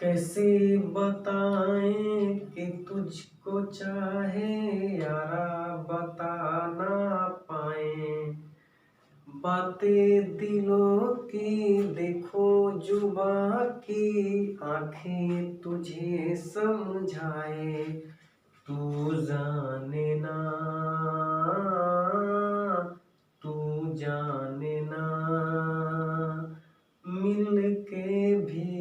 कैसे बताएं कि तुझको चाहे यारा, बता ना पाए। बातें दिलों की देखो जुबां की, आंखें तुझे समझाए। तू जाने ना, तू जाने ना, मिल के भी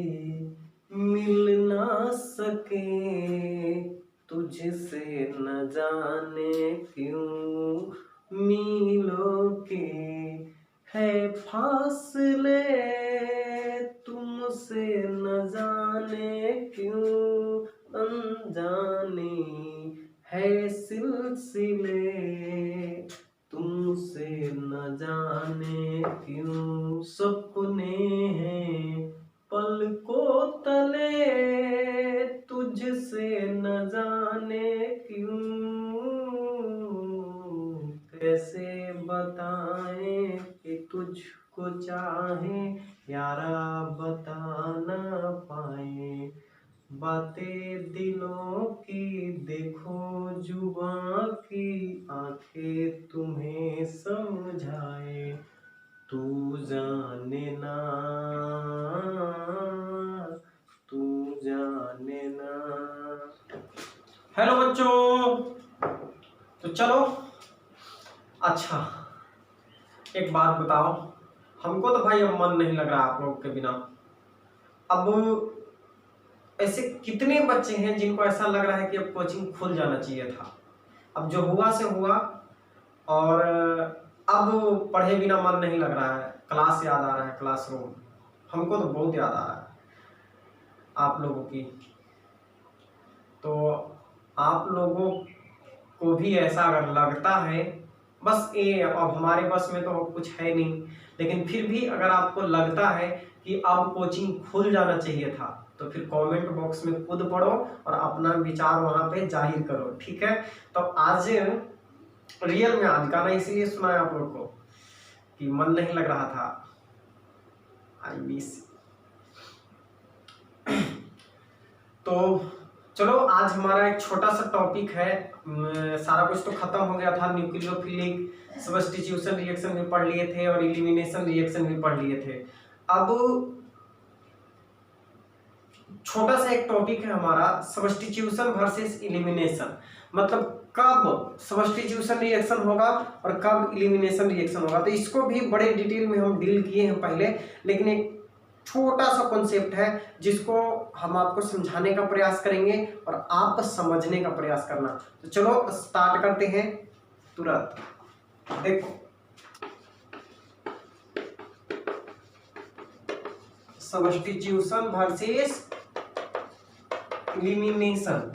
मिल ना सके। तुझसे न जाने क्यों मीलों के है फासले, तुमसे न जाने क्यों अनजाने है सिलसिले। तुमसे न जाने क्यों सपने हैं पलकों तले, तुझसे न जाने क्यों। कैसे बताएं कि तुझको चाहे यारा, बता ना पाए। बातें दिलों की देखो जुबां की, आंखें तुम्हें समझाए। तू जाने ना, तू जाने ना। हेलो बच्चों, तो चलो अच्छा एक बात बताओ, हमको तो भाई अब मन नहीं लग रहा आप लोगों के बिना। अब ऐसे कितने बच्चे हैं जिनको ऐसा लग रहा है कि अब कोचिंग खुल जाना चाहिए था। अब जो हुआ से हुआ, और अब पढ़े बिना मन नहीं लग रहा है, क्लास याद आ रहा है, क्लासरूम। हमको तो बहुत याद आ रहा है आप लोगों की। तो आप लोगों को भी ऐसा अगर लगता है, बस ये अब हमारे बस में तो कुछ है नहीं, लेकिन फिर भी अगर आपको लगता है कि अब कोचिंग खुल जाना चाहिए था, तो फिर कमेंट बॉक्स में खुद पढ़ो और अपना विचार वहां पे जाहिर करो, ठीक है। तो आज रियल में आज गाना इसलिए सुनाया आप लोग को कि मन नहीं लग रहा था। I miss. तो चलो आज हमारा एक छोटा सा टॉपिक है, सारा कुछ तो खत्म हो गया था। न्यूक्लियोफिलिक सब्स्टिट्यूशन रिएक्शन भी पढ़ लिए थे और एलिमिनेशन रिएक्शन भी पढ़ लिए थे। अब छोटा सा एक टॉपिक है हमारा सब्स्टिट्यूशन वर्सेस एलिमिनेशन, मतलब कब सब्स्टिट्यूशन रिएक्शन होगा और कब एलिमिनेशन रिएक्शन होगा। तो इसको भी बड़े डिटेल में हम डील किए हैं पहले, लेकिन एक छोटा सा कॉन्सेप्ट है जिसको हम आपको समझाने का प्रयास करेंगे और आप समझने का प्रयास करना। तो चलो स्टार्ट करते हैं तुरंत। देखो substitution versus elimination,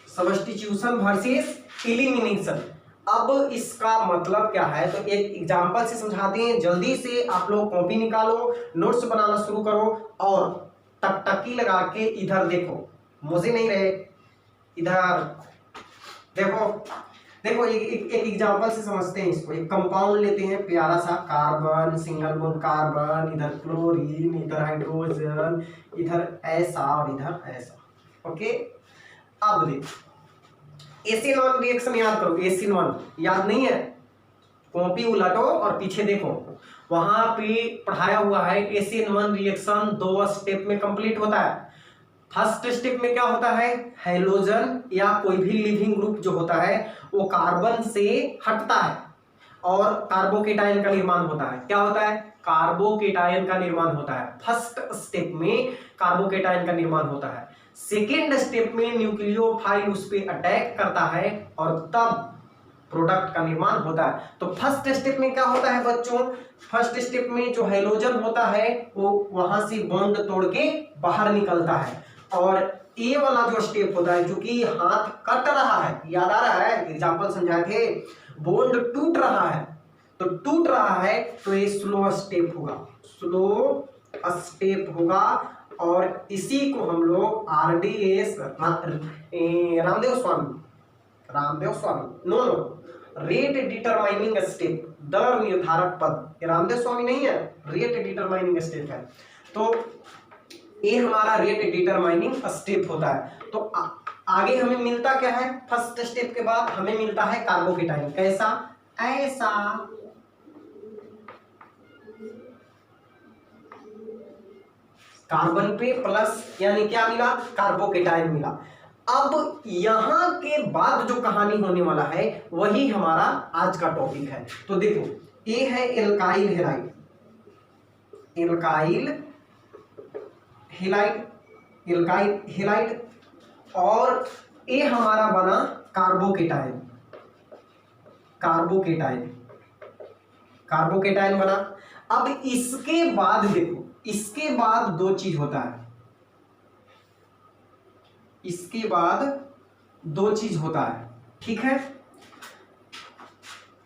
substitution versus elimination. अब इसका मतलब क्या है, तो एक एग्जांपल से समझाते हैं। जल्दी से आप लोग कॉपी निकालो, नोट्स बनाना शुरू करो और टकटकी लगा के इधर देखो, मुझे नहीं रहे, इधर देखो। देखो एक एग्जांपल से समझते हैं इसको। एक कंपाउंड लेते हैं प्यारा सा, कार्बन, सिंगल बॉन्ड कार्बन, इधर क्लोरीन, इधर हाइड्रोजन, इधर ऐसा और इधर ऐसा। ओके, अब देखो एसिन-1 रिएक्शन याद करो। एसिन-1 याद नहीं है, कॉपी उलटो और पीछे देखो, वहां पे पढ़ाया हुआ है एसिन-1 रिएक्शन 2 स्टेप में कंप्लीट होता है। फर्स्ट स्टेप में क्या होता है, हैलोजन या कोई भी लिविंग ग्रुप जो होता है वो कार्बन से हटता है और कार्बोकेटायन का निर्माण होता है। क्या होता है, कार्बोकेटायन का निर्माण होता है। फर्स्ट स्टेप में कार्बोकेटायन का निर्माण होता है। सेकेंड स्टेप में न्यूक्लियोफाइल उस पर अटैक करता है और तब प्रोडक्ट का निर्माण होता है। तो फर्स्ट स्टेप में क्या होता है बच्चों, फर्स्ट स्टेप में जो हाइड्रोजन होता है वो वहां से बॉन्ड तोड़ के बाहर निकलता है, और ये वाला जो स्टेप होता है, जो कि हाथ कट रहा है, याद आ रहा है, एग्जांपल समझाए थे, बॉन्ड टूट रहा है, तो टूट रहा है तो ये स्लो स्टेप होगा, स्लो स्टेप होगा। और इसी को हम लोग आरडीएस, रामदेव स्वामी नो रेट डिटरमाइनिंग स्टेप, दर निर्धारक पद, रामदेव स्वामी नहीं है, रेट डिटरमाइनिंग स्टेप है। तो ये हमारा रेट डिटरमाइनिंग स्टेप होता है। तो आगे हमें मिलता क्या है, फर्स्ट स्टेप के बाद हमें मिलता है कार्बोकेटाइन। कैसा, ऐसा। कार्बन पे प्लस यानी क्या मिला, कार्बोकेटाइन मिला। अब यहां के बाद जो कहानी होने वाला है वही हमारा आज का टॉपिक है। तो देखो, ये है alkyl halide, alkyl halide, alkyl halide, और ये हमारा बना कार्बोकेटाइन, कार्बोकेटाइन, कार्बोकेटाइन बना। अब इसके बाद देखो, इसके बाद दो चीज होता है, इसके बाद दो चीज होता है, ठीक है।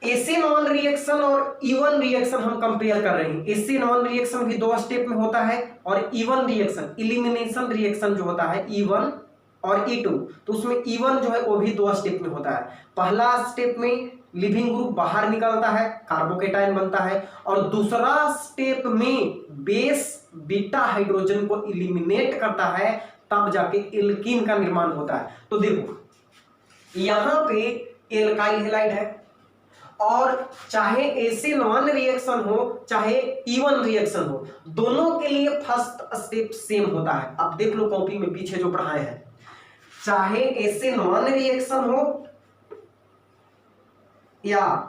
एसेनॉल रिएक्शन और इवन रिएक्शन हम कंपेयर कर रहे हैं। एसेनॉल रिएक्शन भी दो स्टेप में होता है, और इवन रिएक्शन, इलिमिनेशन रिएक्शन जो होता है E1 और E2, तो उसमें E1 जो है वो भी दो स्टेप में होता है। पहला स्टेप में लिविंग ग्रुप बाहर निकलता है, कार्बोकेटाइन बनता है, और दूसरा स्टेप में बेस बीटा हाइड्रोजन को इलिमिनेट करता है, तब जाके एल्कीन का निर्माण होता है। तो देखो, यहां पे एल्काइल हैलाइड है, और चाहे एसेनॉल रिएक्शन हो चाहे इवन रिएक्शन हो, दोनों के लिए फर्स्ट स्टेप सेम होता है। अब देख लो कॉपी में पीछे जो पढ़ाए हैं, चाहे एसेनॉल रिएक्शन हो या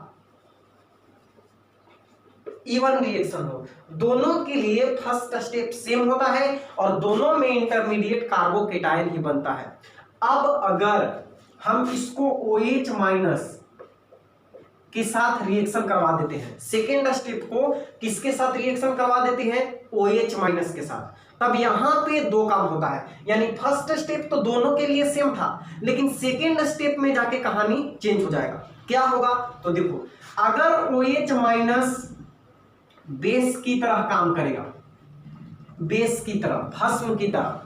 इवन रिएक्शन हो, दोनों के लिए फर्स्ट स्टेप सेम होता है, और दोनों में इंटरमीडिएट कार्बोकेटाइन ही बनता है। अब अगर हम इसको OH माइनस के साथ रिएक्शन करवा देते हैं, सेकेंड स्टेप को किसके साथ रिएक्शन करवा देते हैं, OH माइनस के साथ, तब यहां पे दो काम होता है। यानी फर्स्ट स्टेप तो दोनों के लिए सेम था, लेकिन सेकेंड स्टेप में जाके कहानी चेंज हो जाएगा। क्या होगा, तो देखो, अगर OH माइनस बेस की तरह काम करेगा, बेस की तरह, भस्म की तरह,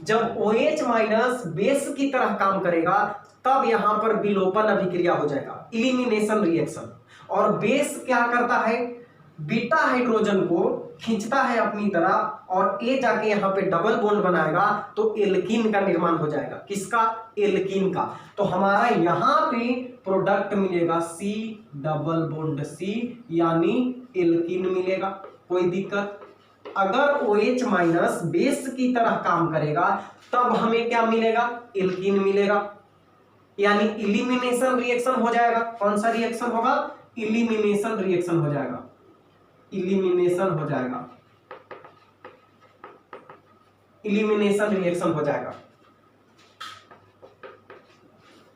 जब OH माइनस बेस की तरह काम करेगा तब यहां पर विलोपन अभिक्रिया हो जाएगा, इलिमिनेशन रिएक्शन। और बेस क्या करता है, बीटा हाइड्रोजन को खींचता है अपनी तरफ, और ये जाके यहाँ पे डबल बॉन्ड बनाएगा, तो एल्कीन का निर्माण हो जाएगा। किसका, एल्कीन का। तो हमारा यहाँ पे प्रोडक्ट मिलेगा C डबल बॉन्ड C, यानी एल्कीन मिलेगा। कोई दिक्कत, अगर OH माइनस बेस की तरह काम करेगा तब हमें क्या मिलेगा, एल्कीन मिलेगा, यानी इलिमिनेशन रिएक्शन हो जाएगा। कौन सा रिएक्शन होगा, इलिमिनेशन रिएक्शन हो जाएगा, इलिमिनेशन हो जाएगा, इलिमिनेशन रिएक्शन हो जाएगा,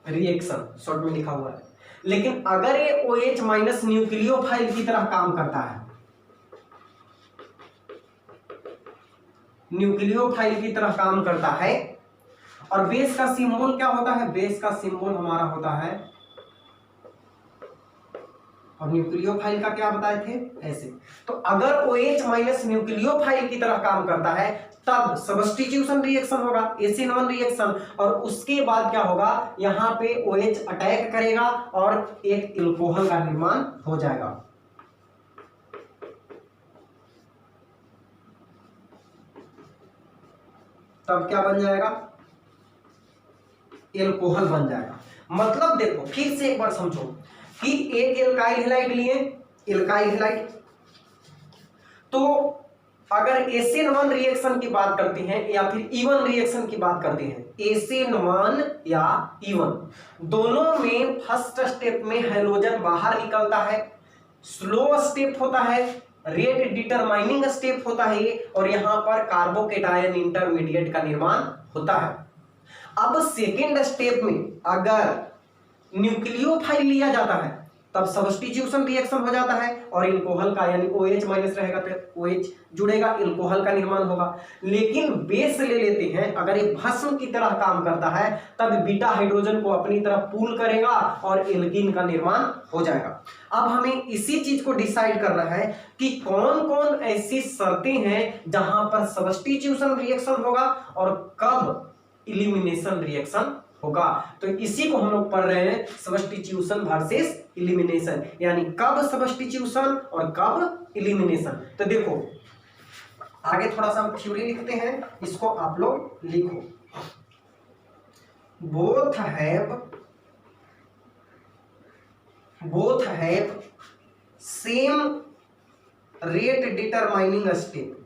रिएक्शन शॉर्ट में लिखा हुआ है। लेकिन अगर ये OH माइनस न्यूक्लियोफाइल की तरह काम करता है, न्यूक्लियोफाइल की तरह काम करता है, और बेस का सिंबल क्या होता है, बेस का सिंबल हमारा होता है, और न्यूक्लियोफाइल का क्या बताए थे, ऐसे। तो अगर OH माइनस न्यूक्लियोफाइल की तरह काम करता है तब सब्स्टिट्यूशन रिएक्शन होगा, एसेनॉल रिएक्शन, और उसके बाद क्या होगा, यहां पे OH अटैक करेगा और एक एल्कोहल का निर्माण हो जाएगा। तब क्या बन जाएगा, एल्कोहल बन जाएगा। मतलब देखो, फिर से एक बार समझो कि एक एल्काइल हैलाइड लिए, एल्काइल हैलाइड, तो अगर एसेनॉल रिएक्शन की बात करते हैं या फिर इवन रिएक्शन की बात करते हैं, एसेनॉल या इवन, दोनों में फर्स्ट स्टेप में हाइड्रोजन बाहर निकलता है, स्लो स्टेप होता है, रेट डिटरमाइनिंग स्टेप होता है ये, और यहां पर कार्बोकेटायन इंटरमीडिएट का निर्माण होता है। अब सेकेंड स्टेप में अगर न्यूक्लियोफाइल लिया जाता है तब सब्स्टिट्यूशन रिएक्शन हो जाता है, और एल्कोहल का, यानी OH माइनस रहेगा फिर OH जुड़ेगा, एल्कोहल का निर्माण होगा। लेकिन बेस ले लेते हैं, अगर ये भस्म की तरह काम करता है तब बीटा हाइड्रोजन को अपनी तरफ पुल करेगा और एल्कीन का निर्माण हो जाएगा। अब हमें इसी चीज को डिसाइड करना है कि कौन कौन ऐसी शर्तें हैं जहां पर सब्स्टिट्यूशन रिएक्शन होगा और कब इलिमिनेशन रिएक्शन होगा। तो इसी को हम लोग पढ़ रहे हैं, सब्स्टिट्यूशन वर्सेस इलिमिनेशन, यानी कब सब्स्टिट्यूशन और कब इलिमिनेशन। तो देखो, आगे थोड़ा सा हम थ्योरी लिखते हैं, इसको आप लोग लिखो। Both have same rate determining step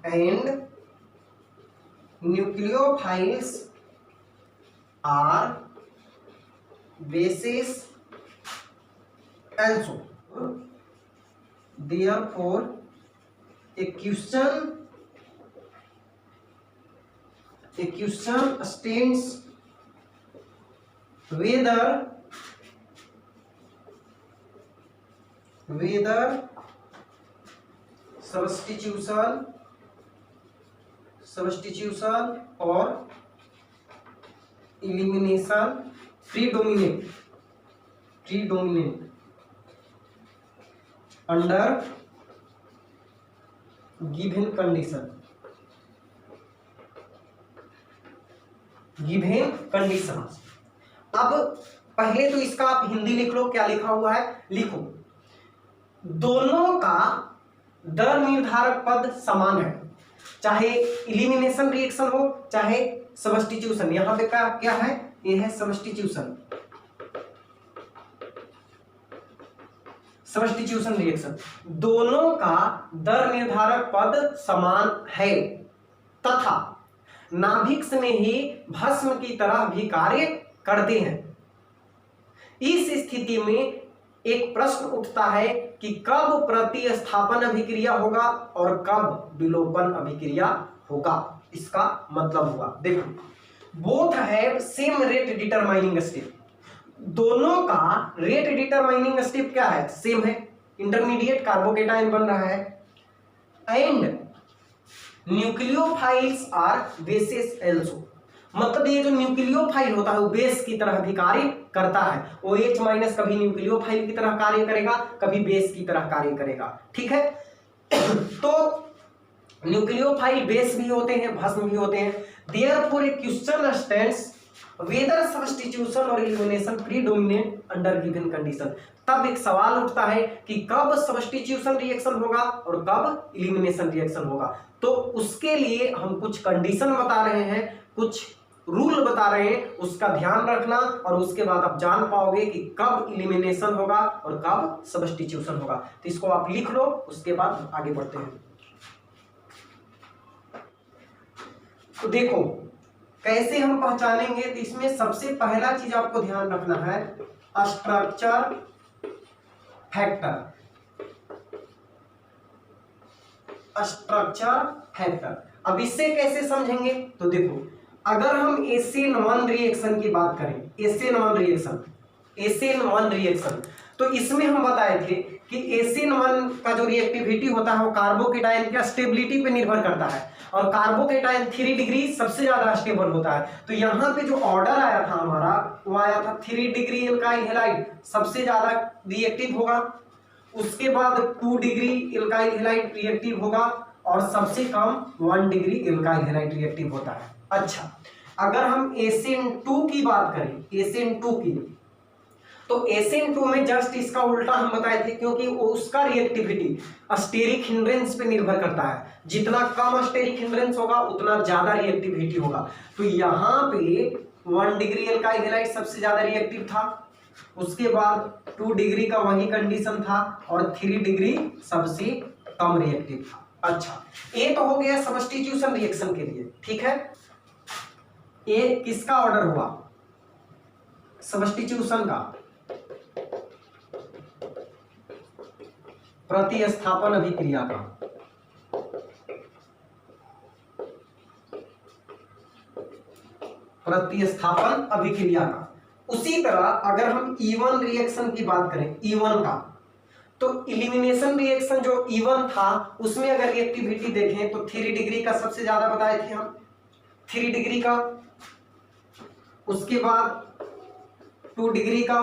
and nucleophiles are bases also. Therefore a question stands whether substitution or elimination predominate under given condition। अब पहले तो इसका आप हिंदी लिख लो, क्या लिखा हुआ है लिखो। दोनों का दर निर्धारक पद समान है, चाहे इलिमिनेशन रिएक्शन हो चाहे सब्स्टिट्यूशन। यहां पे क्या है, ये है सब्स्टिट्यूशन रिएक्शन। दोनों का दर निर्धारक पद समान है तथा नाभिक में ही भस्म की तरह भी कार्य करते हैं। इस स्थिति में एक प्रश्न उठता है कि कब प्रतिस्थापन अभिक्रिया होगा और कब विलोपन अभिक्रिया होगा। इसका मतलब हुआ, देखो, both have same rate determining step. दोनों का रेट डिटरमाइनिंग स्टेप क्या है, सेम है, इंटरमीडिएट कार्बोकेटाइन बन रहा है। And nucleophiles are bases also, मतलब ये जो न्यूक्लियोफाइल होता है वो बेस की तरह भी कार्य करता है। OH माइनस कभी न्यूक्लियोफाइल की तरह कार्य करेगा, कभी बेस की तरह कार्य करेगा, ठीक है। तो न्यूक्लियोफाइल बेस भी होते हैं, भस्म भी होते हैं। देयरफॉर ए क्वेश्चन स्टैंड्स वेदर सब्स्टिट्यूशन और elimination predominate under given condition. तब एक सवाल उठता है कि कब सब्स्टिट्यूशन रिएक्शन होगा और कब एलिमिनेशन रिएक्शन होगा। तो उसके लिए हम कुछ कंडीशन बता रहे हैं, कुछ रूल बता रहे हैं, उसका ध्यान रखना और उसके बाद आप जान पाओगे कि कब एलिमिनेशन होगा और कब सब्स्टिट्यूशन होगा। तो इसको आप लिख लो, उसके बाद आगे बढ़ते हैं। तो देखो कैसे हम पहचानेंगे, तो इसमें सबसे पहला चीज आपको ध्यान रखना है स्ट्रक्चर फैक्टर। अब इससे कैसे समझेंगे, तो देखो, अगर हम SN1 रिएक्शन की बात करें, SN1 रिएक्शन, तो इसमें हम बताए थे कि SN1 का जो रिएक्टिविटी होता है वो कार्बोकेटाइन की स्टेबिलिटी पे निर्भर करता है और कार्बोकेटाइन 3 डिग्री सबसे ज्यादा स्टेबल होता है। तो यहाँ पे जो ऑर्डर आया था हमारा, वो आया था 3 डिग्री एल्काइल हैलाइड सबसे ज्यादा रिएक्टिव होगा, उसके बाद 2 डिग्री एल्काइल हैलाइड रिएक्टिव होगा और सबसे कम 1 डिग्री एल्काइल हैलाइड रिएक्टिव होता है। अच्छा, अगर हम SN2 की बात करें, SN2 की, तो SN2 में जस्ट इसका उल्टा हम बताए थे, क्योंकि उसका रिएक्टिविटी स्टेरिक हिंड्रेंस पे निर्भर करता है। जितना कम स्टेरिक हिंड्रेंस होगा उतना ज्यादा रिएक्टिविटी होगा। तो यहाँ पे 1 डिग्री एल्काइल हैलाइड सबसे ज्यादा रिएक्टिव था, उसके बाद 2 डिग्री का वही कंडीशन था और 3 डिग्री सबसे कम रिएक्टिव था। अच्छा, ये तो हो गया सब्स्टिट्यूशन रिएक्शन के लिए, ठीक है। ये किसका ऑर्डर हुआ, सब्स्टिट्यूशन का, प्रतिस्थापन अभिक्रिया का। प्रतिस्थापन अभिक्रिया का। उसी तरह अगर हम E1 रिएक्शन की बात करें, E1 का, तो इलिमिनेशन रिएक्शन जो E1 था उसमें अगर रिएक्टिविटी देखें तो 3 डिग्री का सबसे ज्यादा बताए थे हम, 3 डिग्री का, उसके बाद 2 डिग्री का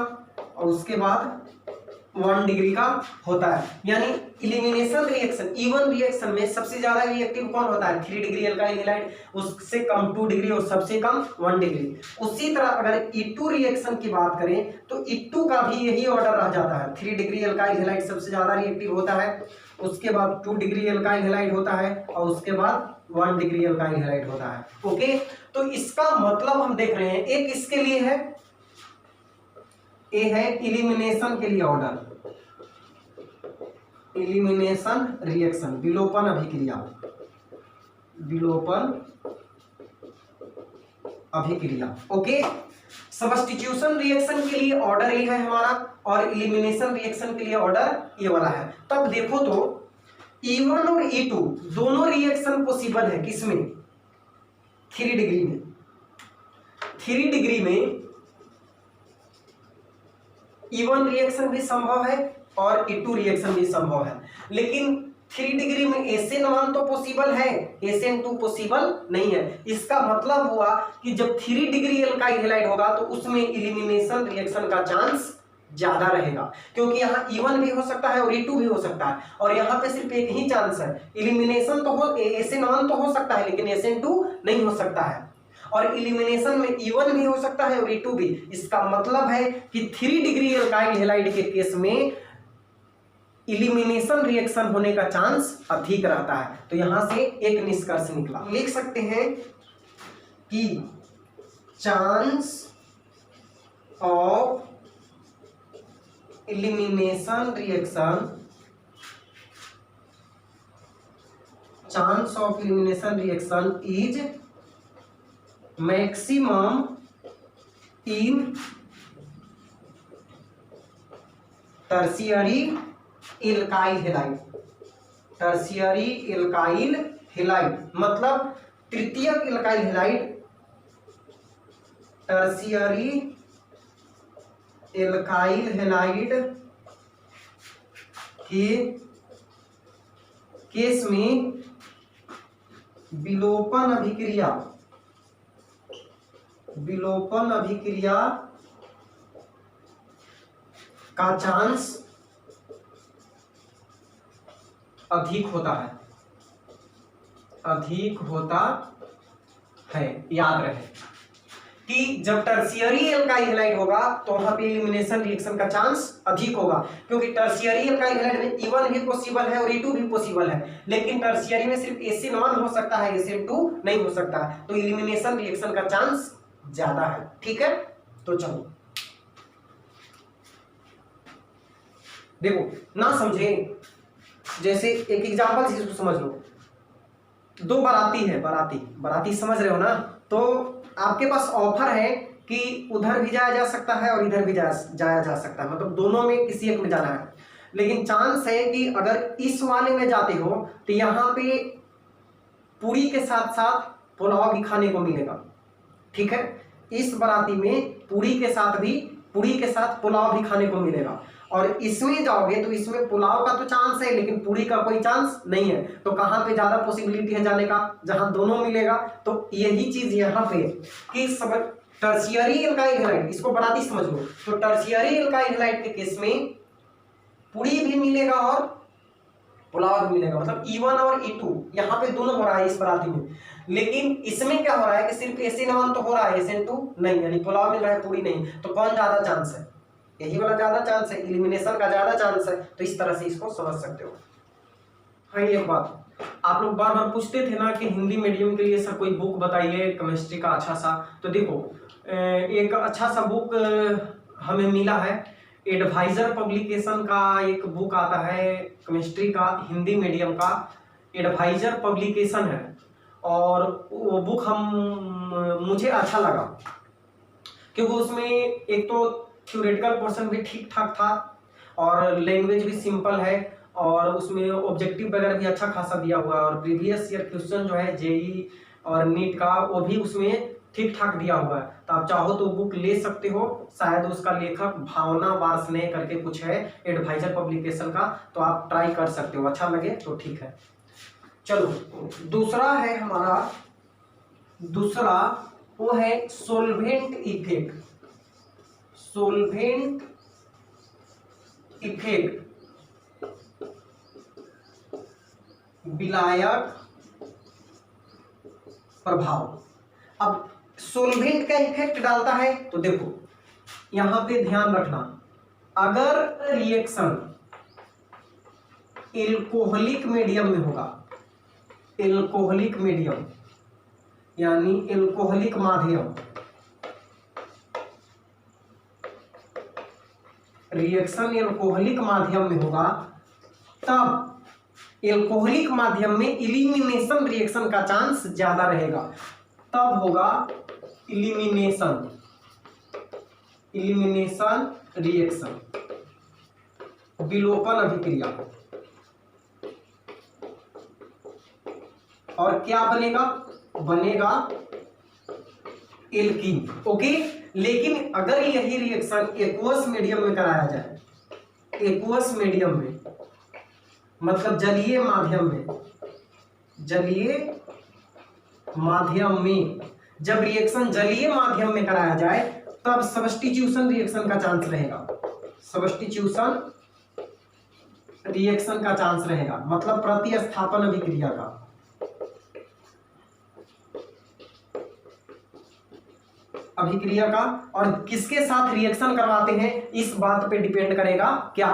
और उसके बाद 1 डिग्री का होता है। यानी इलिमिनेशन रिएक्शन, इवन रिएक्शन में सबसे ज्यादा रिएक्टिव कौन होता है? 3 डिग्री अल्काइल हैलाइड, उससे कम 2 डिग्री और सबसे कम 1 डिग्री। उसी तरह अगर E2 रिएक्शन की बात करें तो E2 का भी यही ऑर्डर रह जाता है। 3 डिग्री अल्काइल हैलाइड सबसे ज्यादा रिएक्टिव होता है, उसके बाद 2 डिग्री अल्काइल हैलाइड होता है और उसके बाद 1 डिग्री अल्काइल हैलाइड होता है। ओके, तो इसका मतलब हम देख रहे हैं, एक इसके लिए है, ए है इलिमिनेशन के लिए ऑर्डर, इलिमिनेशन रिएक्शन, विलोपन अभिक्रिया, विलोपन अभिक्रिया। ओके, सब्स्टिट्यूशन रिएक्शन के लिए ऑर्डर ए है हमारा और इलिमिनेशन रिएक्शन के लिए ऑर्डर ये वाला है। तब देखो तो E1 और E2 दोनों रिएक्शन पॉसिबल है किसमें? 3 डिग्री में। 3 डिग्री में E1 रिएक्शन भी संभव है और E2 रिएक्शन भी संभव है, लेकिन 3 डिग्री में SN1 तो पॉसिबल है, SN2 पॉसिबल नहीं है। इसका मतलब हुआ कि जब 3 डिग्री अल्काइल हैलाइड होगा तो उसमें इलिमिनेशन रिएक्शन का चांस ज्यादा रहेगा, क्योंकि यहाँ E1 भी हो सकता है और E2 भी हो सकता है, और यहाँ पे सिर्फ एक ही चांस है, इलिमिनेशन तो हो, SN1 तो हो सकता है लेकिन SN2 नहीं हो सकता है, और इलिमिनेशन में E1 भी हो सकता है और E2 भी। इसका मतलब है कि 3 डिग्री अल्काइल हैलाइड के केस में इलिमिनेशन रिएक्शन होने का चांस अधिक रहता है। तो यहां से एक निष्कर्ष निकला, लिख सकते हैं कि chance of elimination reaction, chance of elimination reaction is maximum in tertiary alkyl halide, tertiary alkyl halide मतलब तृतीयक alkyl halide, tertiary alkyl halide के केस में विलोपन अभिक्रिया, विलोपन अभिक्रिया का चांस अधिक होता है, अधिक होता है। याद रहे कि जब टर्शियरी एल्काइल हैलाइड होगा तो वहां पे एलिमिनेशन रिएक्शन का चांस अधिक होगा, क्योंकि टर्शियरी एल्काइल हैलाइड में E1 भी पॉसिबल है और E2 भी पॉसिबल है, लेकिन टर्शियरी में सिर्फ SN1 हो सकता है, SN2 नहीं हो सकता, तो एलिमिनेशन रिएक्शन का चांस ज्यादा है। ठीक है, तो चलो देखो, ना समझे, जैसे एक एग्जांपल से इसको समझ लो। 2 बाराती है, बाराती समझ रहे हो ना, तो आपके पास ऑफर है कि उधर भी जाया जा सकता है और इधर भी जाया जा सकता है, मतलब दोनों में किसी एक में जाना है, लेकिन चांस है कि अगर इस वाले में जाते हो तो यहाँ पे पूरी के साथ साथ पुलाव भी खाने को मिलेगा। ठीक है, इस बाराती में पूरी के साथ पुलाव भी खाने को मिलेगा, और इसमें जाओगे तो इसमें पुलाव का तो चांस है लेकिन पूरी का कोई चांस नहीं है। तो कहाँ पे ज्यादा पॉसिबिलिटी है जाने का? जहां दोनों मिलेगा। तो यही चीज यहाँ पे कि सब टर्शियरी एल्काइल हैलाइड, इसको बाराती समझ लो, तो टर्शियरी एल्काइल हैलाइड के केस में पूरी भी मिलेगा और पुलाव भी मिलेगा, मतलब E1 और E2 यहाँ पे दोनों हो रहा है इस बाराती में, लेकिन इसमें क्या हो रहा है कि सिर्फ SN1 तो हो रहा है, SN2 नहीं, यानी पुलाव मिल रहा है, पूरी नहीं। तो कौन ज्यादा चांस है? यही वाला ज्यादा चांस है, एलिमिनेशन का ज्यादा चांस है। तो इस तरह से इसको समझ सकते हो। हाँ, एक बात आप लोग बार बार पूछते थे ना कि हिंदी मीडियम के लिए सर कोई बुक बताइए केमिस्ट्री का अच्छा सा, तो देखो एक अच्छा सा बुक हमें मिला है, एडवाइजर पब्लिकेशन का एक बुक आता है केमिस्ट्री का, हिंदी मीडियम का, एडवाइजर पब्लिकेशन है, और वो बुक मुझे अच्छा लगा क्योंकि उसमें एक तो थ्योरेटिकल पोर्शन भी ठीक ठाक था और लैंग्वेज भी सिंपल है, और उसमें ऑब्जेक्टिव वगैरह भी अच्छा खासा दिया हुआ है, और प्रीवियस ईयर क्वेश्चन जो है जेई और नीट का वो भी उसमें ठीक ठाक दिया हुआ है। तो आप चाहो तो बुक ले सकते हो, शायद उसका लेखक भावना वार्ष्णेय करके कुछ है, एडवाइजर पब्लिकेशन का, तो आप ट्राई कर सकते हो, अच्छा लगे तो ठीक है। चलो दूसरा है हमारा, दूसरा वो है सोल्वेंट इफेक्ट, सोल्वेंट इफेक्ट, विलायक प्रभाव। अब सोलवेंट का इफेक्ट डालता है तो देखो यहां पे ध्यान रखना, अगर रिएक्शन एल्कोहलिक मीडियम में होगा, एल्कोहलिक मीडियम यानी एल्कोहलिक माध्यम, रिएक्शन एल्कोहलिक माध्यम में होगा, तब एल्कोहलिक माध्यम में इलिमिनेशन रिएक्शन का चांस ज्यादा रहेगा। तब होगा इलिमिनेशन, इलिमिनेशन रिएक्शन, विलोपन अभिक्रिया। और क्या बनेगा? बनेगा एल्कीन। ओके, लेकिन अगर यही रिएक्शन एक्वस मीडियम में कराया जाए, एक्वस मीडियम में मतलब जलीय माध्यम में, जलीय माध्यम में जब रिएक्शन जलीय माध्यम में कराया जाए तब सब्स्टिट्यूशन रिएक्शन का चांस रहेगा, सब्स्टिट्यूशन रिएक्शन का चांस रहेगा, मतलब प्रतिस्थापन अभिक्रिया का। अभिक्रिया का, और किसके साथ रिएक्शन करवाते हैं इस बात पे डिपेंड करेगा, क्या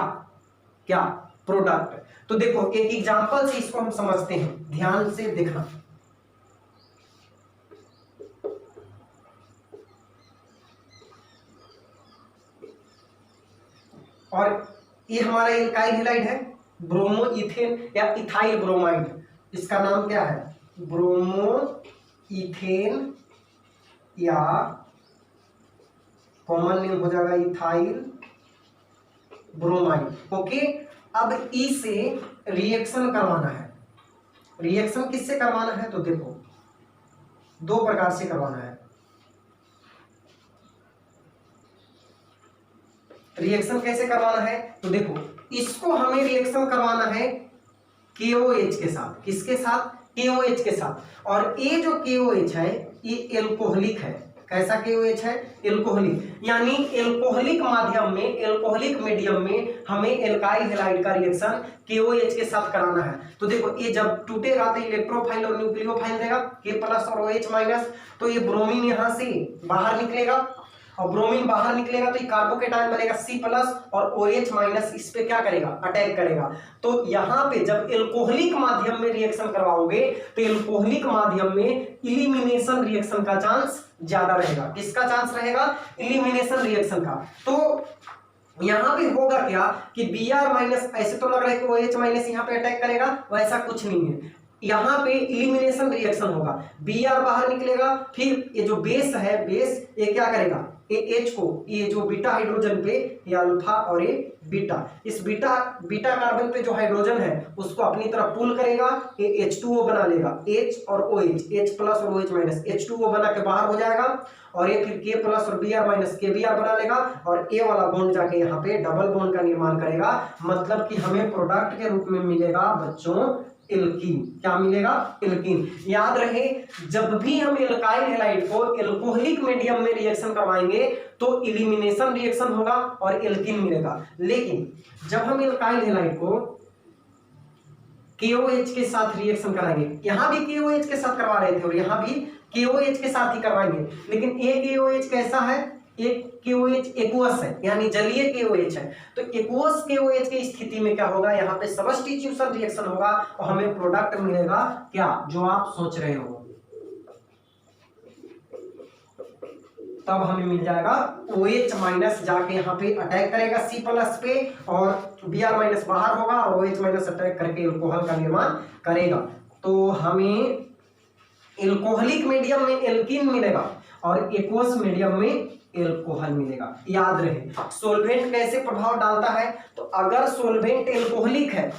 क्या प्रोडक्ट। तो देखो एक एग्जांपल से इसको हम समझते हैं, ध्यान से देखना। और ये हमारा एल्काइल हैलाइड है, ब्रोमो इथेन या इथाइल ब्रोमाइड, इसका नाम क्या है? ब्रोमो इथेन या कॉमन नेम हो जाएगा इथाइल ब्रोमाइड। ओके, अब ई से रिएक्शन करवाना है। रिएक्शन किससे करवाना है? तो देखो दो प्रकार से करवाना है। रिएक्शन कैसे करवाना है? तो देखो इसको हमें रिएक्शन करवाना है KOH के साथ। किसके साथ? KOH के साथ। और ये जो KOH है ये एल्कोहलिक है। कैसा KOH है? एल्कोहलिक, यानी एल्कोहलिक माध्यम में, एल्कोहलिक मीडियम में हमें एल्काइल हैलाइड का रिएक्शन KOH के साथ कराना है। तो देखो ये जब टूटेगा तो इलेक्ट्रोफाइल और न्यूक्लियोफाइल देगा, K प्लस और OH माइनस। तो ये ब्रोमीन यहां से बाहर निकलेगा, और ब्रोमीन बाहर निकलेगा तो ये कार्बोकेटायन बनेगा C प्लस, और OH माइनस इस पे क्या करेगा? अटैक करेगा। तो यहाँ पे जब एल्कोहलिक माध्यम में रिएक्शन करवाओगे तो एल्कोहलिक माध्यम में इलिमिनेशन रिएक्शन का चांस ज्यादा रहेगा। किसका चांस रहेगा? इलिमिनेशन रिएक्शन का। तो यहाँ पे होगा क्या कि Br माइनस, ऐसे तो लग रहा है कि OH माइनस यहाँ पे अटैक करेगा, वैसा कुछ नहीं है। यहाँ पे इलिमिनेशन रिएक्शन होगा, Br बाहर निकलेगा, फिर ये जो बेस है, बेस ये क्या करेगा? ये H को, ये जो बीटा हाइड्रोजन पे, ये अल्फा और ये बीटा, इस बीटा कार्बन पे जो हाइड्रोजन है उसको अपनी तरफ पुल करेगा, ये H2O बना लेगा, H और OH, H प्लस और OH माइनस, H2O बना के बाहर हो जाएगा, और ये फिर K प्लस और Br माइनस KBr बना लेगा, और A वाला बॉन्ड जाके यहाँ पे डबल बॉन्ड का निर्माण करेगा। मतलब कि हमें प्रोडक्ट के रूप में मिलेगा बच्चों एल्कीन। क्या मिलेगा? एल्कीन। याद रहे जब भी हम एल्काइल हैलाइड को एल्कोहलिक मीडियम में रिएक्शन करवाएंगे तो इलिमिनेशन रिएक्शन होगा और एल्कीन मिलेगा। लेकिन जब हम एल्काइल हैलाइड को KOH के साथ रिएक्शन कराएंगे, यहां भी KOH के साथ करवा रहे थे और यहां भी KOH के साथ ही करवाएंगे, लेकिन एक KOH कैसा है? एक KOH एक्वस है, यानी जलीय KOH है। तो एक्वस KOH की स्थिति में क्या होगा? यहाँ पे सब्स्टिट्यूशन रिएक्शन होगा और हमें प्रोडक्ट मिलेगा क्या? जो आप सोच रहे हो, तब हमें मिल जाएगा OH माइनस जाके यहाँ पे अटैक करेगा C प्लस पे, और Br माइनस बाहर होगा और OH माइनस अटैक करके एल्कोहल का निर्माण करेगा। तो हमें एल्कोहलिक मीडियम में एल्कीन मिलेगा और एक्वस मीडियम में एल्कोहल मिलेगा। याद रहे सोलवेंट कैसे प्रभाव डालता है? तो अगर सोलवेंट एल्कोहलिक है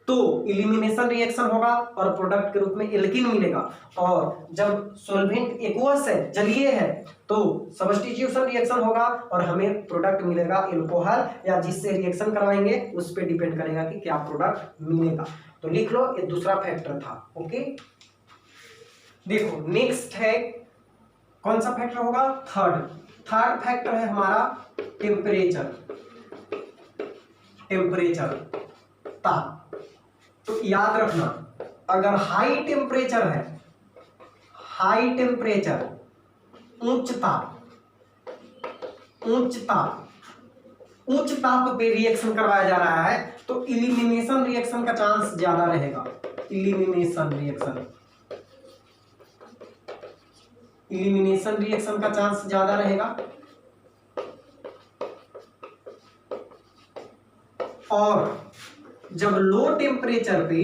तो इलिमिनेशन रिएक्शन होगा और प्रोडक्ट के रूप में एल्कीन मिलेगा, और जब सोलवेंट एक्वस है, जलीय है, तो सब्स्टिट्यूशन रिएक्शन होगा और हमें प्रोडक्ट मिलेगा एल्कोहल, या जिससे रिएक्शन करवाएंगे उस पर डिपेंड करेगा कि क्या प्रोडक्ट मिलेगा। तो लिख लो, ये दूसरा फैक्टर था। ओके, देखो नेक्स्ट है, कौन सा फैक्टर होगा? थर्ड फैक्टर है हमारा टेम्परेचर। टेम्परेचर, ताप। तो याद रखना, अगर हाई टेम्परेचर है, हाई टेम्परेचर, उच्च ताप, उच्च ताप, उच्च ताप पे रिएक्शन करवाया जा रहा है तो इलिमिनेशन रिएक्शन का चांस ज्यादा रहेगा। इलिमिनेशन रिएक्शन, इलिमिनेशन रिएक्शन का चांस ज्यादा रहेगा। और जब लो टेम्परेचर पे,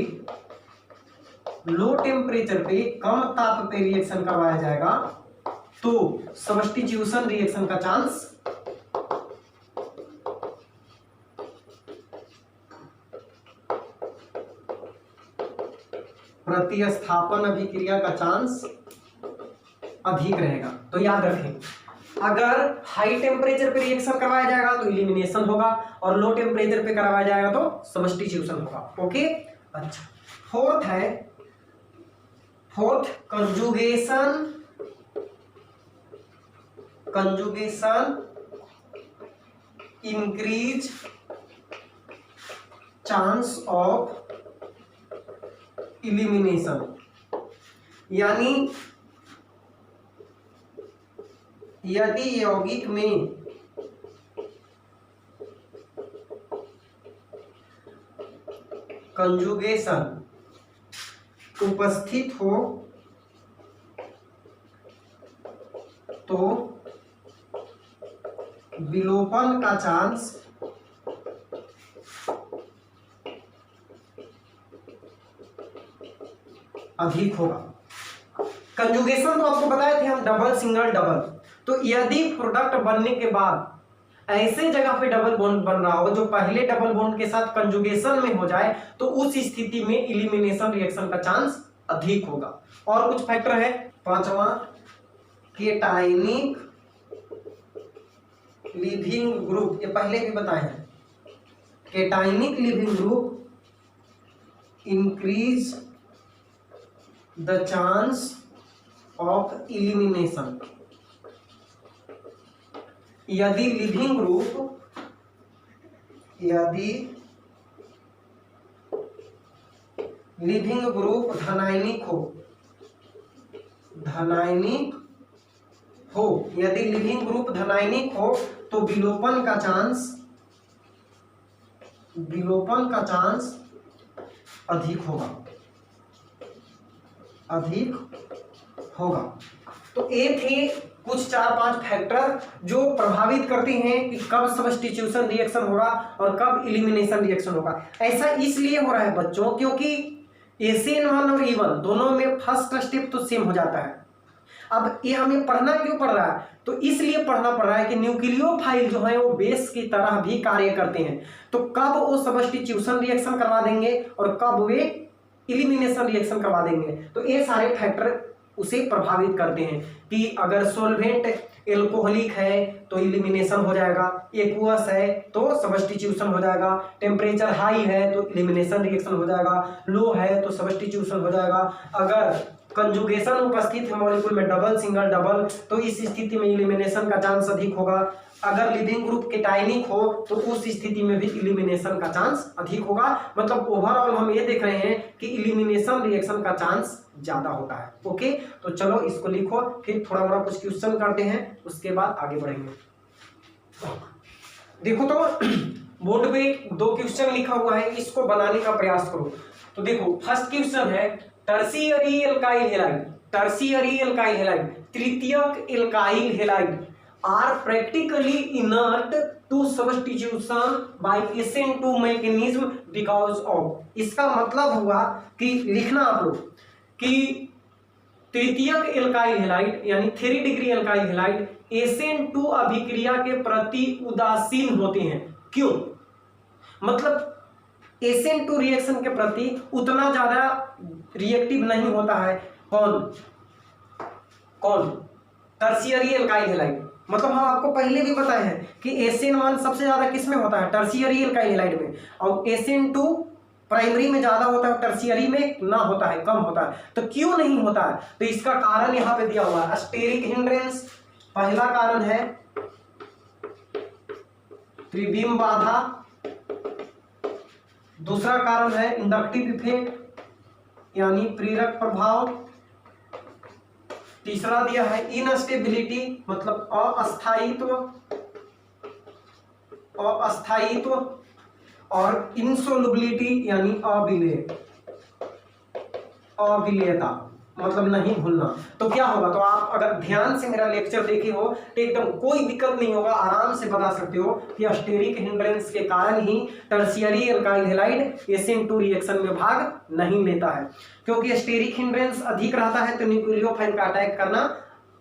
लो टेम्परेचर पे कम ताप पे रिएक्शन करवाया जाएगा तो सब्स्टिट्यूशन रिएक्शन का चांस प्रतिस्थापन अभिक्रिया का चांस अधिक रहेगा। तो याद रखें, अगर हाई टेम्परेचर पे रिएक्शन करवाया जाएगा तो इलिमिनेशन होगा और लो टेम्परेचर पे करवाया जाएगा तो सब्स्टिट्यूशन होगा। ओके, अच्छा। फोर्थ है, fourth conjugation, conjugation increase chance of elimination. यानी यदि यौगिक में कंजुगेशन उपस्थित हो तो विलोपन का चांस अधिक होगा। कंजुगेशन तो आपको बताए थे हम, डबल सिंगल डबल। तो यदि प्रोडक्ट बनने के बाद ऐसे जगह पे डबल बॉन्ड बन रहा हो जो पहले डबल बॉन्ड के साथ कंजुगेशन में हो जाए तो उस स्थिति में इलिमिनेशन रिएक्शन का चांस अधिक होगा। और कुछ फैक्टर है, पांचवा केटाइनिक लीविंग ग्रुप, ये पहले भी बताए हैं। केटाइनिक leaving group increase the chance of elimination. यदि लिविंग ग्रुप, यदि लिविंग ग्रुप धनायनिक हो, धनायनिक हो, यदि लिविंग ग्रुप धनायनिक हो तो विलोपन का चांस, विलोपन का चांस अधिक होगा, अधिक होगा। तो ये थे कुछ 4-5 फैक्टर जो प्रभावित करते हैं कि कब सब्स्टिट्यूशन रिएक्शन होगा और कब इलिमिनेशन रिएक्शन होगा। ऐसा इसलिए हो रहा है बच्चों क्योंकि ACN1 और E1 दोनों में फर्स्ट स्टेप तो सेम हो जाता है। अब ये हमें पढ़ना क्यों पड़ रहा है? तो इसलिए पढ़ना पड़ रहा है कि न्यूक्लियोफाइल जो है वो बेस की तरह भी कार्य करते हैं। तो कब वो सब्स्टिट्यूशन रिएक्शन करवा देंगे और कब वे इलिमिनेशन रिएक्शन करवा देंगे, तो ये सारे फैक्टर उसे प्रभावित करते हैं कि अगर सोल्वेंट एल्कोहलिक है तो इलिमिनेशन हो जाएगा, एक्वस है तो सब्स्टिट्यूशन हो जाएगा, टेम्परेचर हाई है तो इलिमिनेशन रिएक्शन हो जाएगा, लो है तो सब्स्टिट्यूशन हो जाएगा। अगर कंजुगेशन उपस्थित है मॉलिक्यूल में डबल सिंगल डबल तो इस स्थिति में इलिमिनेशन का चांस अधिक होगा। अगर लिविंग ग्रुप केटायनिक हो तो उस स्थिति में भी इलिमिनेशन का चांस अधिक होगा। मतलब ओवरऑल हम ये देख रहे हैं कि इलिमिनेशन रिएक्शन का चांस ज्यादा होता है। ओके, तो चलो इसको लिखो, फिर थोड़ा बड़ा कुछ क्वेश्चन करते हैं, उसके बाद आगे बढ़ेंगे। देखो तो बोर्ड पे 2 क्वेश्चन लिखा हुआ है, इसको बनाने का प्रयास करो। तो देखो फर्स्ट क्वेश्चन है tertiary alkyl halide, tertiary alkyl halide, तृतीयक alkyl halide are practically inert to substitution by SN2 mechanism because of. इसका मतलब हुआ कि लिखना आप लोग कि तृतीयक एल्काइल हैलाइड यानी 3 डिग्री एल्काइल हैलाइड SN2 अभिक्रिया के प्रति उदासीन होते हैं। क्यों? मतलब SN2 रिएक्शन के प्रति उतना ज्यादा रिएक्टिव नहीं होता है। कौन कौन? Tertiary alkyl halide. मतलब हम आपको पहले भी बताए हैं कि SN1 सबसे ज्यादा किस में होता है? टर्शियरी एल्काइल हैलाइड में, और SN2 प्राइमरी में ज्यादा होता है, टर्शियरी में ना होता है, कम होता है। तो क्यों नहीं होता है? तो इसका कारण यहां पे दिया हुआ है, स्टेरिक हिंड्रेंस पहला कारण है, त्रिविम बाधा, दूसरा कारण है इंडक्टिव इफेक्ट यानी प्रेरक प्रभाव। तीसरा दिया है इनस्टेबिलिटी मतलब अस्थायित्व और इंसोल्युबिलिटी यानी अविलेयता मतलब नहीं भूलना। तो क्या होगा, तो आप अगर ध्यान से मेरा लेक्चर देखे हो तो एकदम कोई दिक्कत नहीं होगा, आराम से बता सकते हो कि स्टेरिक हिंड्रेंस के कारण ही tertiary alkyl halide SN2 reaction में भाग नहीं लेता है, क्योंकि स्टेरिक हिंड्रेंस अधिक रहता है तो न्यूक्लियोफाइल का अटैक करना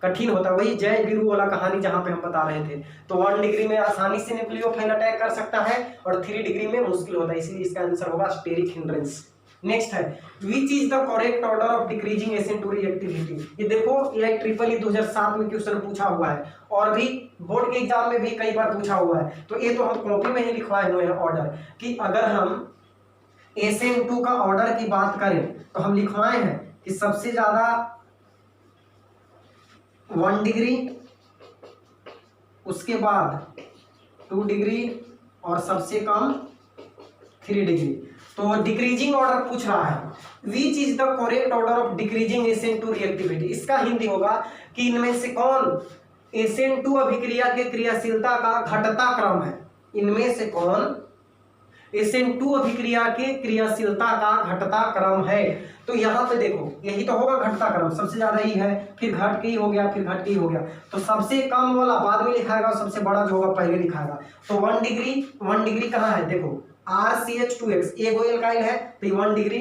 कठिन होता है। वही जय वीरू वाला कहानी जहां पे हम बता रहे थे, तो 1 डिग्री में आसानी से न्यूक्लियोफाइल अटैक कर सकता है और 3 डिग्री में मुश्किल होता है, इसलिए इसका आंसर होगा स्टेरिक हिंड्रेंस। नेक्स्ट है which is the correct order of decreasing SN2 reactivity. ये देखो ये ट्रिपल 2007 में क्वेश्चन पूछा हुआ है और भी बोर्ड के एग्जाम में भी कई बार पूछा हुआ है, तो ये तो हम कॉपी में ही लिखवाए हुए हैं ऑर्डर कि अगर हम SN2 का ऑर्डर की बात करें तो हम लिखवाए हैं कि सबसे ज्यादा 1 डिग्री, उसके बाद 2 डिग्री और सबसे कम 3 डिग्री। तो डिक्रीजिंग ऑर्डर पूछ रहा है, which is the correct order of decreasing SN2 reactivity. इसका हिंदी होगा कि इनमें से कौन SN2 अभिक्रिया के क्रियाशीलता का घटता क्रम है। इनमें से कौन SN2 अभिक्रिया के क्रियाशीलता का घटता क्रम है। तो यहाँ पे देखो यही तो होगा घटता क्रम, सबसे ज्यादा ही है, फिर घट के ही हो गया, फिर घट के ही हो गया, तो सबसे कम वाला बाद में लिखाएगा और सबसे बड़ा जो होगा पहले लिखाएगा। तो 1 डिग्री कहाँ है, देखो RCH2X एक गो एल्काइल है तो 1 डिग्री,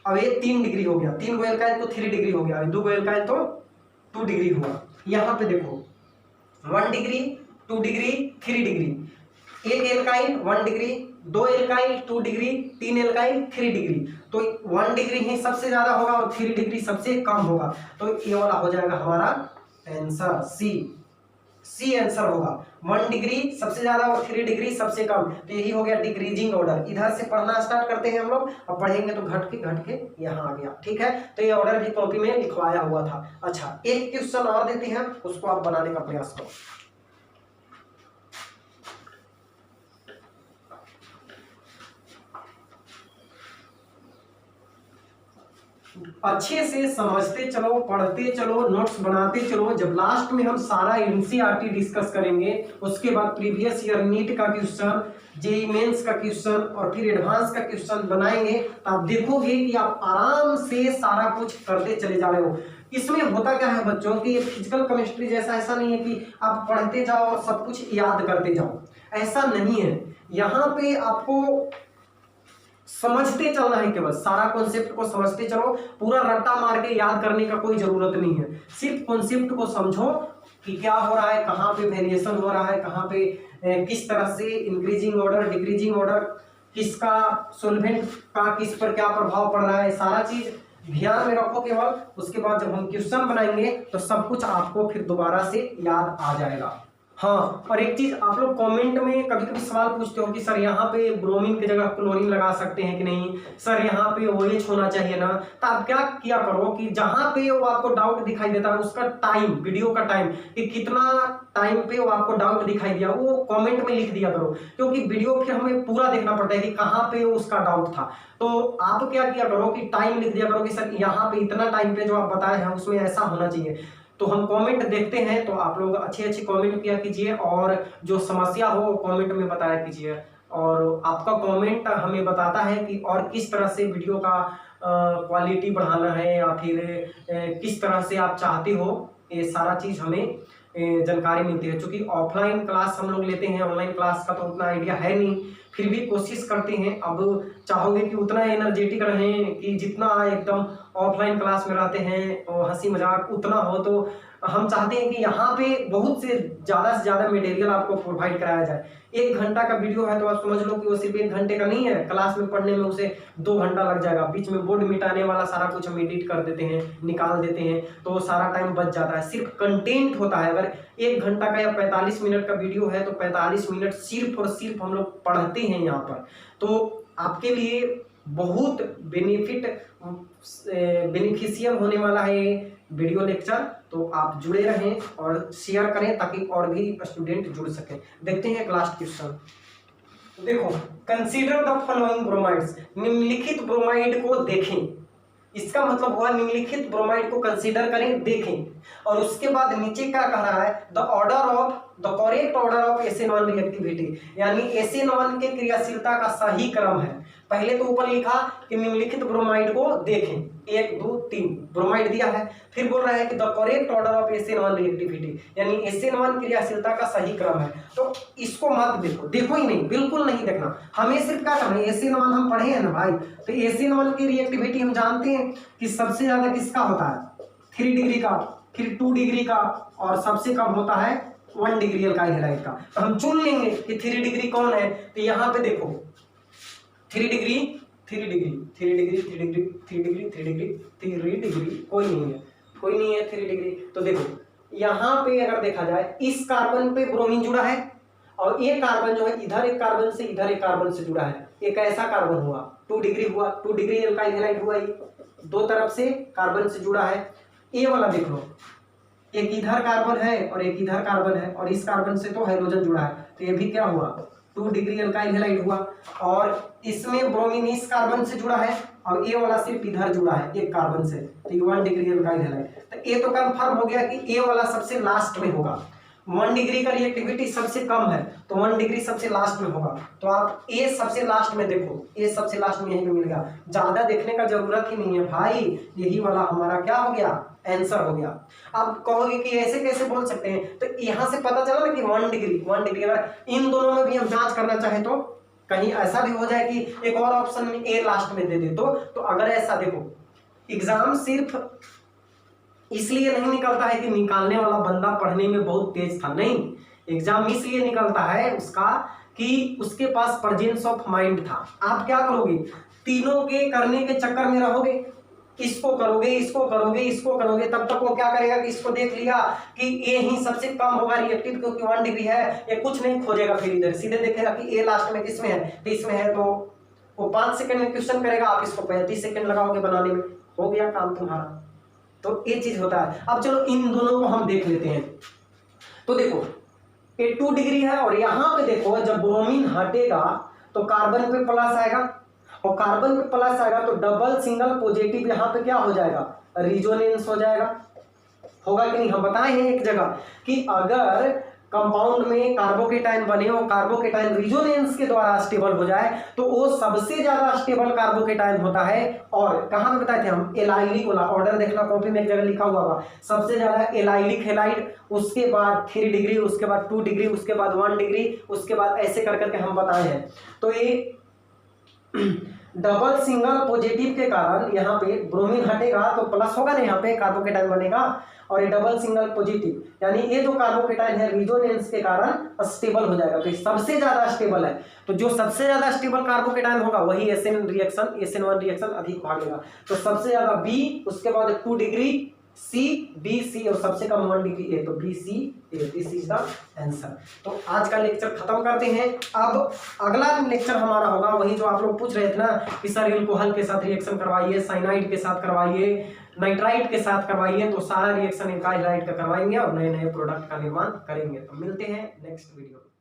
अब ये 3 डिग्री हो गया, 3 गो एल्काइल तो 3 डिग्री हो गया, 2 गो एल्काइल तो 2 डिग्री हुआ। यहाँ पे देखो 1 डिग्री 2 डिग्री 3 डिग्री, एक alkyl 1 degree, 2 alkyl 2 degree, 3 alkyl 3 degree, तो 1 डिग्री ही सबसे ज्यादा होगा और 3 डिग्री सबसे कम होगा, तो ये वाला हो जाएगा हमारा आंसर सी आंसर होगा। 1 डिग्री सबसे ज्यादा और 3 डिग्री सबसे कम, तो यही हो गया डिक्रीजिंग ऑर्डर। इधर से पढ़ना स्टार्ट करते हैं हम लोग, अब पढ़ेंगे तो घट के यहाँ आ गया, ठीक है। तो ये ऑर्डर भी कॉपी में लिखवाया हुआ था। अच्छा एक क्वेश्चन और देते हैं, उसको आप बनाने का प्रयास करो। अच्छे से समझते चलो, पढ़ते चलो, नोट्स बनाते चलो। जब लास्ट में हम सारा NCERT डिस्कस करेंगे, उसके बाद प्रीवियस ईयर नीट का क्वेश्चन, जेईई मेंस का क्वेश्चन और फिर एडवांस का क्वेश्चन बनाएंगे, तो आप देखोगे कि आप आराम से सारा कुछ करते चले जा रहे हो। इसमें होता क्या है बच्चों कि फिजिकल केमिस्ट्री जैसा ऐसा नहीं है कि आप पढ़ते जाओ और सब कुछ याद करते जाओ, ऐसा नहीं है। यहाँ पे आपको समझते चलना है, केवल सारा कॉन्सेप्ट को समझते चलो, पूरा रट्टा मार के याद करने का कोई जरूरत नहीं है। सिर्फ कॉन्सेप्ट को समझो कि क्या हो रहा है, कहाँ पे वेरिएशन हो रहा है, कहाँ पे किस तरह से इंक्रीजिंग ऑर्डर डिक्रीजिंग ऑर्डर, किसका सॉल्वेंट का किस पर क्या प्रभाव पड़ रहा है, सारा चीज ध्यान में रखो केवल। उसके बाद जब हम क्वेश्चन बनाएंगे तो सब कुछ आपको फिर दोबारा से याद आ जाएगा। हाँ, और एक चीज आप लोग कमेंट में कभी कभी सवाल पूछते हो कि सर यहाँ पे ब्रोमीन की जगह क्लोरीन लगा सकते हैं कि नहीं, सर यहाँ पे OH होना चाहिए ना। तो आप क्या किया करो कि जहाँ पे वो आपको डाउट दिखाई देता है उसका टाइम, वीडियो का टाइम, कि कितना टाइम पे वो आपको डाउट दिखाई दिया, वो कमेंट में लिख दिया करो, क्योंकि वीडियो फिर हमें पूरा देखना पड़ता है कि कहाँ पे उसका डाउट था। तो आप क्या किया करो कि टाइम लिख दिया करो कि सर यहाँ पे इतना टाइम पे जो आप बताए हैं उसमें ऐसा होना चाहिए। तो हम कमेंट देखते हैं, तो आप लोग अच्छे कमेंट किया कीजिए और जो समस्या हो कमेंट में बताया कीजिए। और आपका कमेंट हमें बताता है कि और किस तरह से वीडियो का क्वालिटी बढ़ाना है या फिर किस तरह से आप चाहते हो, ये सारा चीज़ हमें जानकारी मिलती है। क्योंकि ऑफलाइन क्लास हम लोग लेते हैं, ऑनलाइन क्लास का तो उतना आइडिया है नहीं, फिर भी कोशिश करते हैं। अब चाहोगे कि उतना एनर्जेटिक रहें कि जितना एकदम ऑफलाइन क्लास में रहते हैं और हंसी मजाक उतना हो, तो हम चाहते हैं कि यहाँ पे बहुत से ज़्यादा मटेरियल आपको प्रोवाइड कराया जाए। 1 घंटा का वीडियो है तो आप समझ लो कि वो सिर्फ 1 घंटे का नहीं है, क्लास में पढ़ने में उसे 2 घंटा लग जाएगा। बीच में बोर्ड मिटाने वाला सारा कुछ हम एडिट कर देते हैं, निकाल देते हैं, तो सारा टाइम बच जाता है। सिर्फ कंटेंट होता है। अगर 1 घंटा का या 45 मिनट का वीडियो है तो 45 मिनट सिर्फ और सिर्फ हम लोग पढ़ते हैं यहाँ पर। तो आपके लिए बहुत बेनिफिशियल होने वाला है ये वीडियो लेक्चर, तो आप जुड़े रहें और शेयर करें ताकि और भी स्टूडेंट जुड़ सकें। देखते हैं क्लास क्वेश्चन। देखो, कंसीडर द फॉलोइंग ब्रोमाइड्स, निम्नलिखित ब्रोमाइड को देखें। इसका मतलब हुआ निम्नलिखित ब्रोमाइड को कंसीडर करें, देखें। और उसके बाद नीचे क्या कह रहा है, the order of the correct order of SN1 reactivity, यानी SN1 के क्रियाशीलता का सही क्रम है। पहले तो ऊपर लिखा कि निम्नलिखित ब्रोमाइड को देखें, 1 2 3 ब्रोमाइड दिया है, फिर बोल रहा है कि the correct order of SN1 reactivity, यानी SN1 क्रियाशीलता का सही क्रम है। तो इसको मत देखो, देखो ही नहीं, बिल्कुल नहीं देखना। हमें सिर्फ क्या करना है, SN1 हम पढ़े हैं ना भाई, तो SN1 की रिएक्टिविटी हम जानते हैं कि सबसे ज्यादा किसका होता है, 3 डिग्री का, फिर 2 डिग्री का, और सबसे कम होता है 1 डिग्री अल्काइल हैलाइड का। तो हम चुन लेंगे कि 3 डिग्री कौन है। तो यहाँ पे देखो 3 degree 3 degree 3 degree 3 degree 3 degree 3 degree 3 degree कोई नहीं है, कोई नहीं है 3 डिग्री। तो देखो यहाँ पे अगर देखा जाए, इस कार्बन पे ब्रोमीन जुड़ा है, और ये कार्बन जो है इधर एक कार्बन से इधर एक कार्बन से जुड़ा है। एक ऐसा कार्बन हुआ 2 डिग्री हुआ, 2 डिग्री अल्काइल हैलाइड हुआ, ये दो तरफ से कार्बन से जुड़ा है। ये वाला देख लो, एक इधर कार्बन है और एक इधर कार्बन है, और इस कार्बन से तो हाइड्रोजन जुड़ा है, तो ये भी क्या हुआ 2 डिग्री अल्काइल हैलाइड हुआ। और इसमें ब्रोमीन इस कार्बन से जुड़ा है, और ये वाला सिर्फ इधर जुड़ा है एक कार्बन से, तो ये 1 डिग्री अल्काइल हैलाइड। तो ये तो कंफर्म हो गया कि ये वाला सबसे लास्ट में होगा। 1 डिग्री का रिएक्टिविटी सबसे कम है, तो 1 डिग्री सबसे लास्ट में होगा। तो आप ए सबसे लास्ट में देखो, ए सबसे लास्ट में यहीं पे मिल गया, ज्यादा देखने का जरूरत ही नहीं है भाई, यही वाला हमारा क्या हो गया, आंसर हो गया। अब कहोगे कि ऐसे कैसे बोल सकते हैं, तो यहाँ से पता चला ना कि 1 डिग्री अगर इन दोनों में भी हम जांच करना चाहें तो कहीं ऐसा भी हो जाए कि एक और ऑप्शन में ए लास्ट में दे दे। तो अगर ऐसा देखो, एग्जाम सिर्फ इसलिए नहीं निकलता है कि निकालने वाला बंदा पढ़ने में बहुत तेज था, नहीं, एग्जाम इसलिए निकलता है उसका कि उसके पास प्रेजेंस ऑफ माइंड था। आप क्या करोगे, तीनों के करने के चक्कर में रहोगे, इसको करोगे इसको करोगे इसको करोगे, तब तक वो क्या करेगा कि इसको देख लिया कि ये ही सबसे कम होगा रिएक्टिव क्योंकि 1 डिग्री है, ये कुछ नहीं खोजेगा, फिर इधर सीधे देखेगा कि ये लास्ट में किसमें है, तो इसमें है, तो वो 5 सेकंड में क्वेश्चन करेगा, आप इसको 35 सेकंड लगाओगे बनाने में, हो गया काम तुम्हारा। तो ये चीज होता है। अब चलो इन दोनों को हम देख लेते हैं। तो देखो ये 2 डिग्री है, और यहाँ पे देखो जब ब्रोमीन हटेगा तो कार्बन पे प्लस आएगा, और कार्बन पे प्लस आएगा तो डबल सिंगल पॉजिटिव यहाँ पे क्या हो जाएगा, रिजोनेंस हो जाएगा, होगा कि नहीं। हम बताए हैं एक जगह कि अगर कंपाउंड में कार्बोकेटाइन बने और कार्बोकेटाइन रिजोनेंस के द्वारा स्टेबल हो जाए तो वो सबसे ज्यादा स्टेबल कार्बोकेटाइन होता है। और कहां पे बताए थे हम, एलाइलिक वाला ऑर्डर देखना, कॉपी में एक जगह लिखा हुआ होगा, सबसे ज्यादा एलाइलिक हैलाइड, उसके बाद 3 डिग्री, उसके बाद 2 डिग्री, उसके बाद 1 डिग्री, उसके बाद ऐसे कर करके हम बताए हैं। तो ये डबल सिंगल पॉजिटिव के कारण यहाँ पे ब्रोमीन हटेगा तो प्लस होगा ना, यहाँ पे कार्बोकेटाइन बनेगा, और ये डबल सिंगल पॉजिटिव यानी ये जो कार्बोकेटाइन है रिजोनेंस के कारण स्टेबल हो जाएगा, तो ये सबसे ज्यादा स्टेबल है। तो जो सबसे ज्यादा स्टेबल कार्बोकेटाइन होगा वही SN1 रिएक्शन अधिक भागेगा। तो सबसे ज्यादा B, उसके बाद 2 डिग्री C, B, C, और सबसे कम 1 डिग्री A, तो B, C, A, this is the answer. तो आज का लेक्चर खत्म करते हैं। अब अगला लेक्चर हमारा होगा वही जो आप लोग पूछ रहे थे ना कि सर एल्कोहल के साथ रिएक्शन करवाइए, साइनाइड के साथ करवाइए, नाइट्राइट के साथ करवाइए, तो सारा रिएक्शन एल्काइल हैलाइड का करवाएंगे और नए नए प्रोडक्ट का निर्माण करेंगे। तो मिलते हैं नेक्स्ट वीडियो।